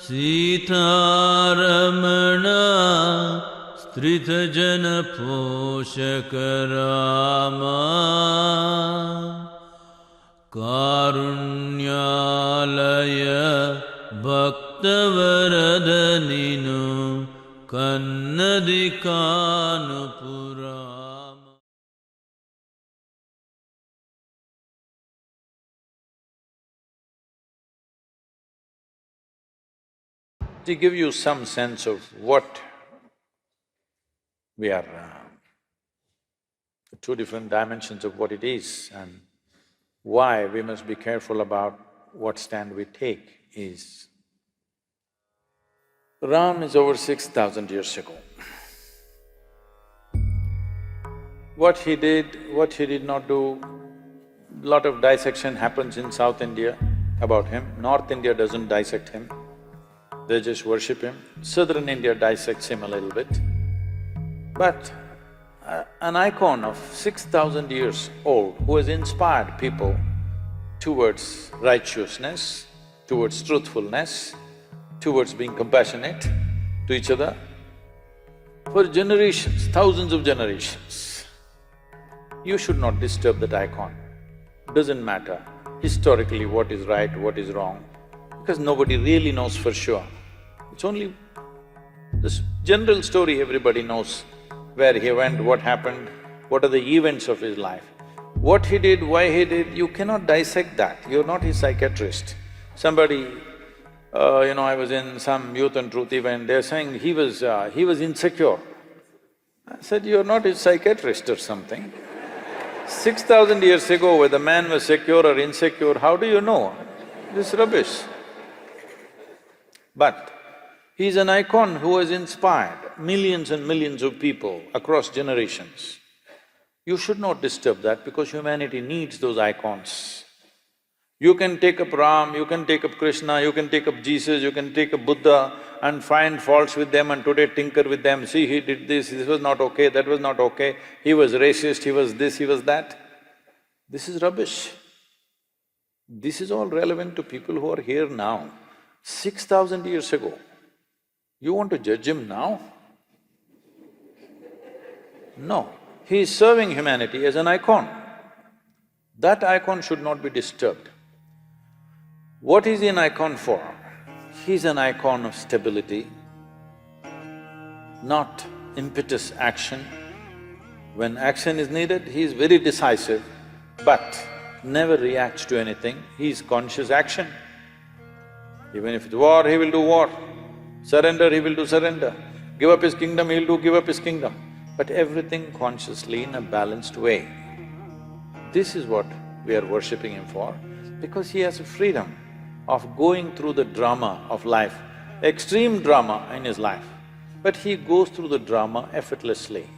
सीतारमणा स्त्रितजनपोषक Rama कारुण्यालय भक्तवरदनिनु कन्नदिकानुपुरा। To give you some sense of what we are, two different dimensions of what it is and why we must be careful about what stand we take is, Ram is over 6,000 years ago. What he did not do, lot of dissection happens in South India about him. North India doesn't dissect him, they just worship him. Southern India dissects him a little bit. But an icon of 6,000 years old who has inspired people towards righteousness, towards truthfulness, towards being compassionate to each other, for generations, thousands of generations. You should not disturb that icon. Doesn't matter historically what is right, what is wrong, because nobody really knows for sure. It's only this general story everybody knows, where he went, what happened, what are the events of his life. What he did, why he did, you cannot dissect that, you're not his psychiatrist. Somebody, I was in some Youth and Truth event, they're saying he was insecure. I said, you're not his psychiatrist or something. 6,000 years ago, whether man was secure or insecure, how do you know? This is rubbish. But he's an icon who has inspired millions and millions of people across generations. You should not disturb that because humanity needs those icons. You can take up Ram, you can take up Krishna, you can take up Jesus, you can take up Buddha and find faults with them and today tinker with them. See, he did this was not okay, that was not okay, he was racist, he was this, he was that. This is rubbish. This is all relevant to people who are here now. 6,000 years ago, you want to judge him now? No, he is serving humanity as an icon. That icon should not be disturbed. What is he an icon for? He's an icon of stability, not impetuous action. When action is needed, he is very decisive, but never reacts to anything, he is conscious action. Even if it's war, he will do war. Surrender, he will do surrender. Give up his kingdom, he'll do give up his kingdom. But everything consciously in a balanced way. This is what we are worshipping him for, because he has a freedom of going through the drama of life, extreme drama in his life. But he goes through the drama effortlessly.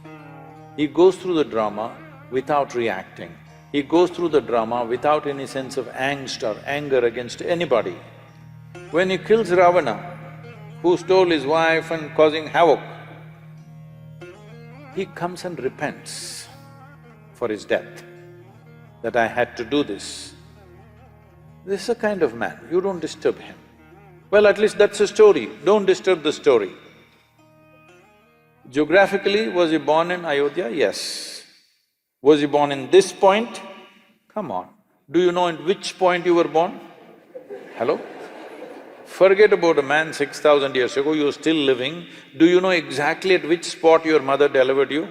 He goes through the drama without reacting. He goes through the drama without any sense of angst or anger against anybody. When he kills Ravana, who stole his wife and causing havoc, he comes and repents for his death, that I had to do this. This is a kind of man, you don't disturb him. Well, at least that's a story, don't disturb the story. Geographically, was he born in Ayodhya? Yes. Was he born in this point? Come on, do you know in which point you were born? Hello? Forget about a man 6,000 years ago, you're still living. Do you know exactly at which spot your mother delivered you?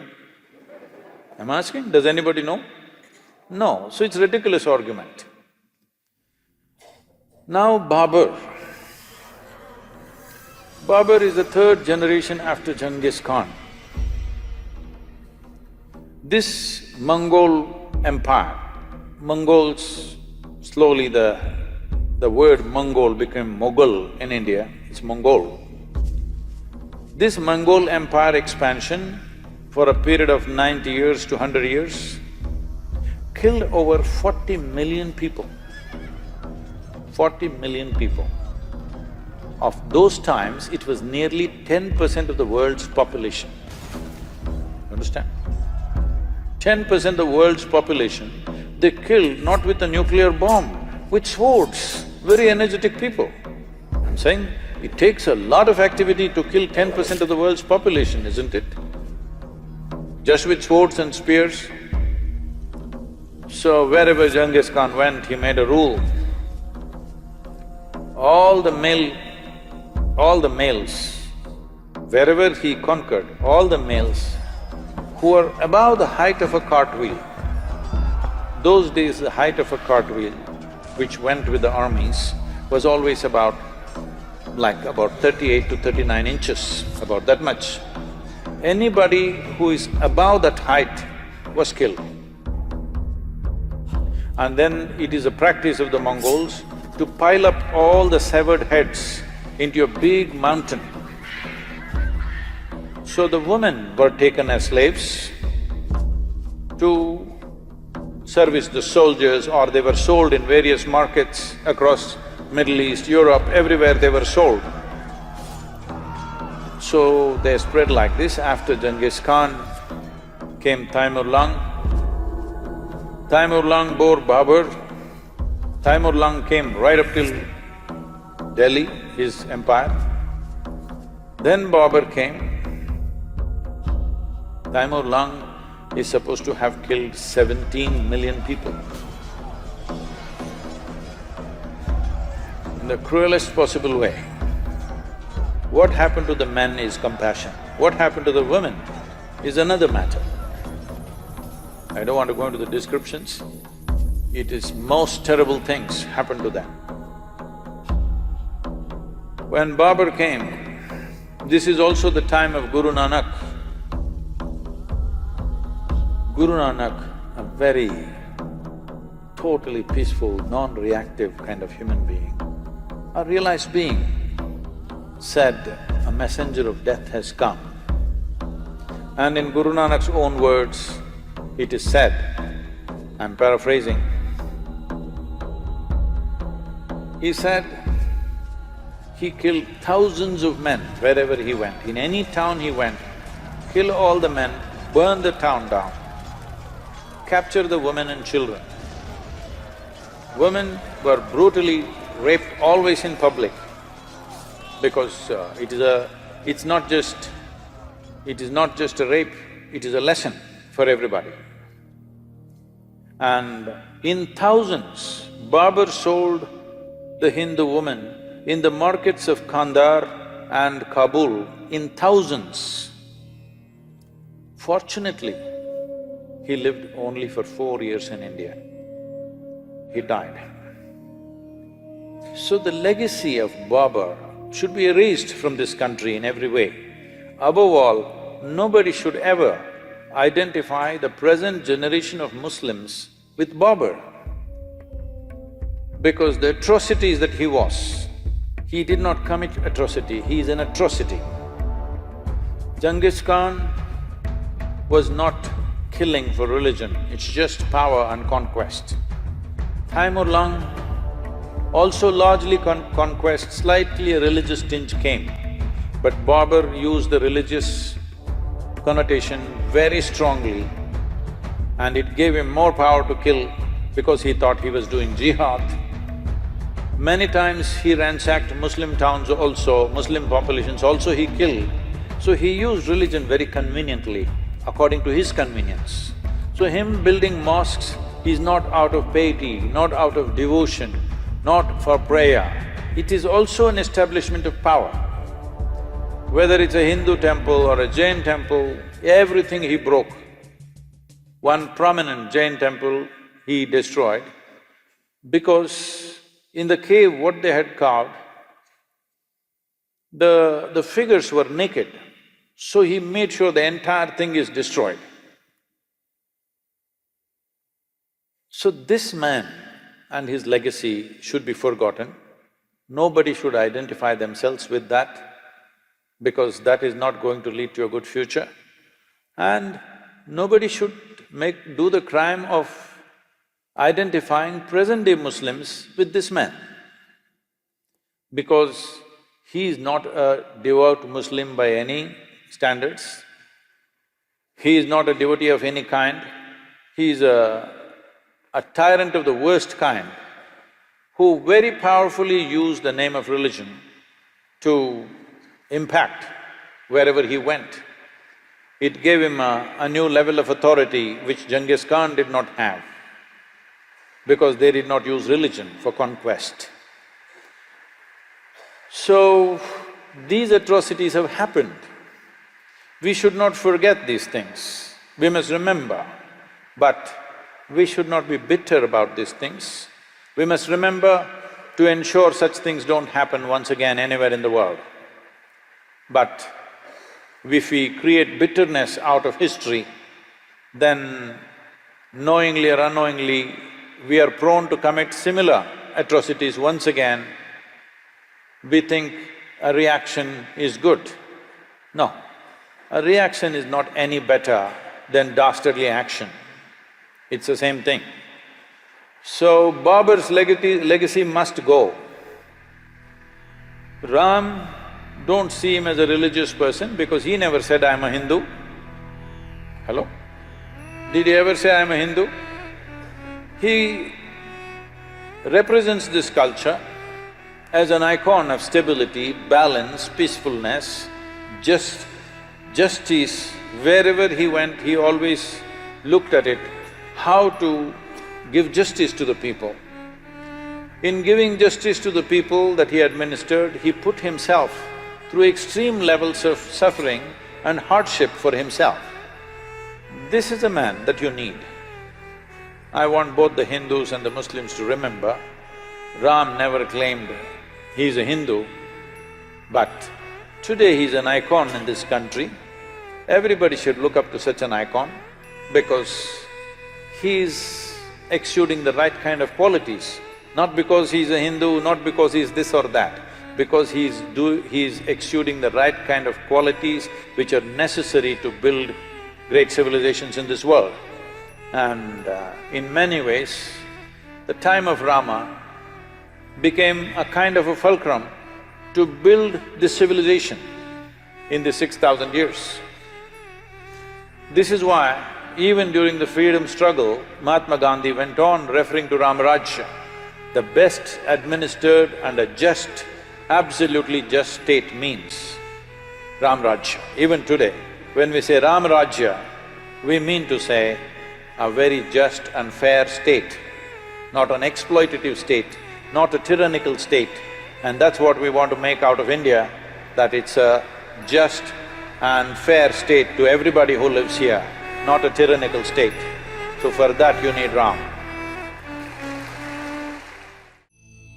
I'm asking, does anybody know? No, so it's a ridiculous argument. Now Babur. Babur is the third generation after Genghis Khan. This Mongol empire, Mongols, slowly the word Mongol became Mughal in India, it's Mongol. This Mongol empire expansion for a period of 90 years to 100 years killed over 40 million people. 40 million people. Of those times, it was nearly 10% of the world's population. Understand? 10% of the world's population, they killed not with a nuclear bomb, with swords, very energetic people. I'm saying It takes a lot of activity to kill 10% of the world's population, isn't it? Just with swords and spears. So wherever Genghis Khan went, he made a rule. All the males, wherever he conquered, all the males who were above the height of a cartwheel, those days the height of a cartwheel, which went with the armies, was always about 38 to 39 inches, about that much. Anybody who is above that height was killed. And then it is a practice of the Mongols to pile up all the severed heads into a big mountain. So the women were taken as slaves to service the soldiers, or they were sold in various markets across Middle East, Europe, everywhere they were sold. So they spread like this. After Genghis Khan came Taimur-Lung. Taimur-Lung bore Babur. Taimur-Lung came right up till Delhi, his empire. Then Babur came. Taimur-Lung is supposed to have killed 17 million people. In the cruelest possible way. What happened to the men is compassion. What happened to the women is another matter. I don't want to go into the descriptions. It is most terrible things happened to them. When Babur came, this is also the time of Guru Nanak. Guru Nanak, a very totally peaceful, non-reactive kind of human being, a realized being, said, "A messenger of death has come." And in Guru Nanak's own words, it is said, I'm paraphrasing, he said, he killed thousands of men wherever he went. In any town he went, kill all the men, burn the town down, capture the women and children. Women were brutally raped always in public, because it is not just a rape, it is a lesson for everybody. And in thousands, Babur sold the Hindu women in the markets of Kandahar and Kabul in thousands. Fortunately, he lived only for 4 years in India. He died. So the legacy of Babur should be erased from this country in every way. Above all, nobody should ever identify the present generation of Muslims with Babur, because the atrocities that he did not commit atrocity, he is an atrocity. Genghis Khan was not killing for religion, it's just power and conquest. Taimur-Lung also largely conquest, slightly a religious tinge came, but Babur used the religious connotation very strongly, and it gave him more power to kill because he thought he was doing jihad. Many times he ransacked Muslim towns also, Muslim populations also he killed. So he used religion very conveniently, according to his convenience. So him building mosques, he's not out of piety, not out of devotion, not for prayer. It is also an establishment of power. Whether it's a Hindu temple or a Jain temple, everything he broke. One prominent Jain temple he destroyed because in the cave what they had carved, the figures were naked, so he made sure the entire thing is destroyed. So this man and his legacy should be forgotten. Nobody should identify themselves with that, because that is not going to lead to a good future. And nobody should do the crime of identifying present-day Muslims with this man, because he is not a devout Muslim by any standards. He is not a devotee of any kind. He is a tyrant of the worst kind, who very powerfully used the name of religion to impact wherever he went. It gave him a new level of authority which Genghis Khan did not have, because they did not use religion for conquest. So, these atrocities have happened. We should not forget these things. We must remember, but we should not be bitter about these things. We must remember to ensure such things don't happen once again anywhere in the world. But if we create bitterness out of history, then knowingly or unknowingly, we are prone to commit similar atrocities once again. We think a reaction is good. No, a reaction is not any better than dastardly action. It's the same thing. So, Babur's legacy must go. Ram, don't see him as a religious person because he never said, "I'm a Hindu." Hello? Did he ever say, "I'm a Hindu"? He represents this culture as an icon of stability, balance, peacefulness, justice. Wherever he went, he always looked at it, how to give justice to the people. In giving justice to the people that he administered, he put himself through extreme levels of suffering and hardship for himself. This is a man that you need. I want both the Hindus and the Muslims to remember, Ram never claimed he's a Hindu, but today he's an icon in this country. Everybody should look up to such an icon because he's exuding the right kind of qualities, not because he's a Hindu, not because he's this or that, because he's exuding the right kind of qualities which are necessary to build great civilizations in this world. And in many ways, the time of Rama became a kind of a fulcrum to build this civilization in the 6,000 years. This is why even during the freedom struggle, Mahatma Gandhi went on referring to Ramarajya, the best administered and a just, absolutely just state means Ramarajya. Even today, when we say Ramarajya, we mean to say a very just and fair state, not an exploitative state, not a tyrannical state. And that's what we want to make out of India, that it's a just and fair state to everybody who lives here, not a tyrannical state. So for that you need Ram.